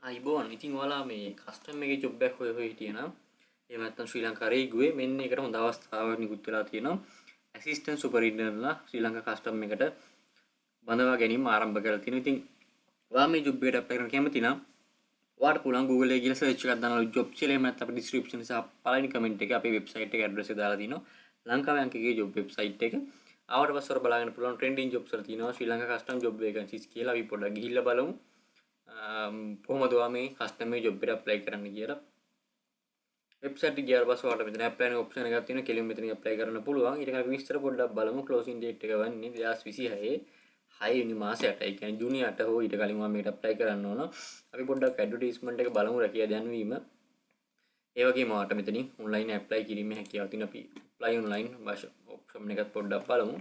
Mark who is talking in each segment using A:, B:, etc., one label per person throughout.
A: අයිබෝන් ඉතින් ඔයාලා මේ කස්ටම් එකේ ජොබ් එකක් හොය හිටියනම් එහෙම නැත්නම් ශ්‍රී ලංකාවේ ගියේ මෙන්න එකට හොඳ අවස්ථාවක් නිකුත් වෙලා තියෙනවා ඇසිස්ටන්ට් සුපරින්ටෙන්ඩන්ට්ලා ශ්‍රී ලංකා කස්ටම් එකට බඳවා ගැනීම ආරම්භ කරලා තියෙනවා. ඉතින් ඔයා මේ ජොබ් එකට අප්ලයි කරන්න කැමති නම් ඔයාට පුළුවන් Google එකේ ගිහලා සර්ච් එකක් දානවා ජොබ් කියලා. එහෙම නැත්නම් අපේ ඩිස්ක්‍රිප්ෂන් සහ පළවෙනි කමෙන්ට් එකේ අපේ වෙබ්සයිට් එකේ ඇඩ්‍රස් එක දාලා තිනවා. ලංකාවේ අංකයේ ජොබ් වෙබ්සයිට් එක. ආවට පස්සේ ඔයාලා බලාගෙන පුළුවන් ට්‍රෙන්ඩින් ජොබ්ස් වල තියෙනවා ශ්‍රී ලංකා කස්ටම් ජොබ් වේකන්සිස් කියලා. අපි පොඩ්ඩක් ගිහිල්ලා බලමු. කොහොමද ඔයා මේ කස්ටම් එකේ ජොබ් එකට අප්ලයි කරන්න කියලා. වෙබ්සයිට් එක ගියාට පස්සේ ඔයාලට මෙතන ඇප්ලයි න ඔප්ෂන් එකක් තියෙනවා. කෙලින්ම මෙතනින් ඇප්ලයි කරන්න පුළුවන්. ඊට අපි විස්තර පොඩ්ඩක් බලමු. ක්ලෝසින් ඩේට් එක වන්නේ 2026 6 වෙනි මාසයට. ඒ කියන්නේ ජූනි 8 හෝ ඊට කලින් මම මේකට ඇප්ලයි කරන්න ඕන. අපි පොඩ්ඩක් ඇඩ්වර්ටයිස්මන්ට් එක බලමු රැකියා දැන්වීම. ඒ වගේම ඔයාලට මෙතනින් ඔන්ලයින් ඇප්ලයි කිරීමේ හැකියාව තියෙනවා. අපි ඇප්ලයි ඔන්ලයින් භාෂා ඔප්ෂන් එකත් පොඩ්ඩක් බලමු.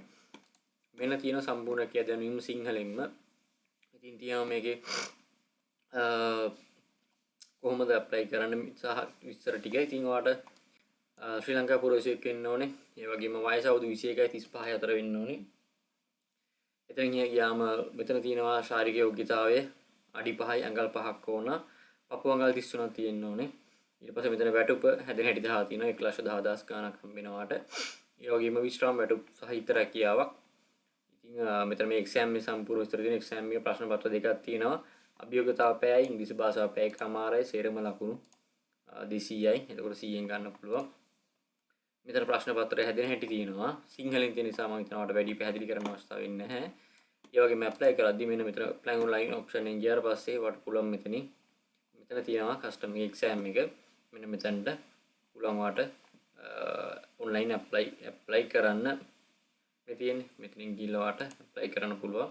A: මෙන්න තියෙන සම්පූර්ණ රැකියා දැන්වීම සිංහලෙන්ම. ඉතින් තියෙනවා මේකේ කොහොමද ඇප්ලයි කරන්න සහ විස්තර ටික. ඉතින් ඔයාලට ශ්‍රී ලංකා පුරවැසියෙක් වෙන්න ඕනේ. ඒ වගේම වයස අවුරුදු 21යි 35 අතර වෙන්න ඕනේ. එතන ගියාම මෙතන තියෙනවා ශාරීරික යෝග්‍යතාවය අඩි 5යි අඟල් 5ක් ඕන. පපුව අඟල් 33ක් තියෙන්න ඕනේ. ඊට පස්සේ මෙතන වැටුප හැදෙන හැටි 10 තියෙනවා 1,10,000 ගණනක් හම්බ වෙනවාට. ඒ වගේම විශ්‍රාම වැටුප සහිත රැකියාවක්. ඉතින් මෙතන මේ එක්සෑම් මේ සම්පූර්ණ විස්තර තියෙන එක්සෑම් එකේ ප්‍රශ්න පත්‍ර දෙකක් තියෙනවා. අභියෝගතාව පැයයි ඉංග්‍රීසි භාෂාව පැය කමාරයි සේරම ලකුණු 200යි. එතකොට 100ෙන් ගන්න පුළුවන්. මෙතන ප්‍රශ්න පත්‍රය හැදෙන හැටි තියෙනවා. සිංහලෙන් තියෙන නිසා මම හිතනවා වැඩි පැහැදිලි කරන්න අවස්ථාවක් වෙන්නේ නැහැ. ඒ වගේම ඇප්ලයි කරද්දී මෙන්න මෙතන ඇප්ලයි ඔන්ලයින් ඔප්ෂන් එකෙන් ගියාට පස්සේ වට පුළුවන් මෙතන තියෙනවා කස්ටම් එක්සෑම් එක. මෙන්න මෙතනට පුළුවන් වාට ඔන්ලයින් ඇප්ලයි කරන්න මේ තියෙන්නේ. මෙතනින් ගිහලා වාට ඇප්ලයි කරන්න පුළුවන්.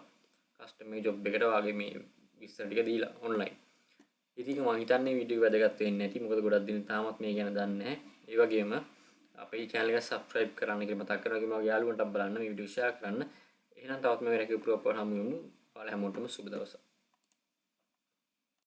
A: කස්ටම් මේ ජොබ් එකට වාගේ මේ විස්තර ටික දීලා ඔන්ලයින්. ඉතින් මම හිතන්නේ වීඩියෝ එක වැදගත් වෙන්නේ නැති. මොකද ගොඩක් දින තාමත් මේ ගැන දන්නේ නැහැ. ඒ වගේම අපේ channel එක subscribe කරන්න කියලා මතක් කරනවා. මගේ යාළුවන්ටත් බලන්න මේ වීඩියෝ share කරන්න. එහෙනම් තවත් මේ රැකිය ප්‍රොපර් හමු වෙමු. ඔයාලා හැමෝටම සුබ දවසක්.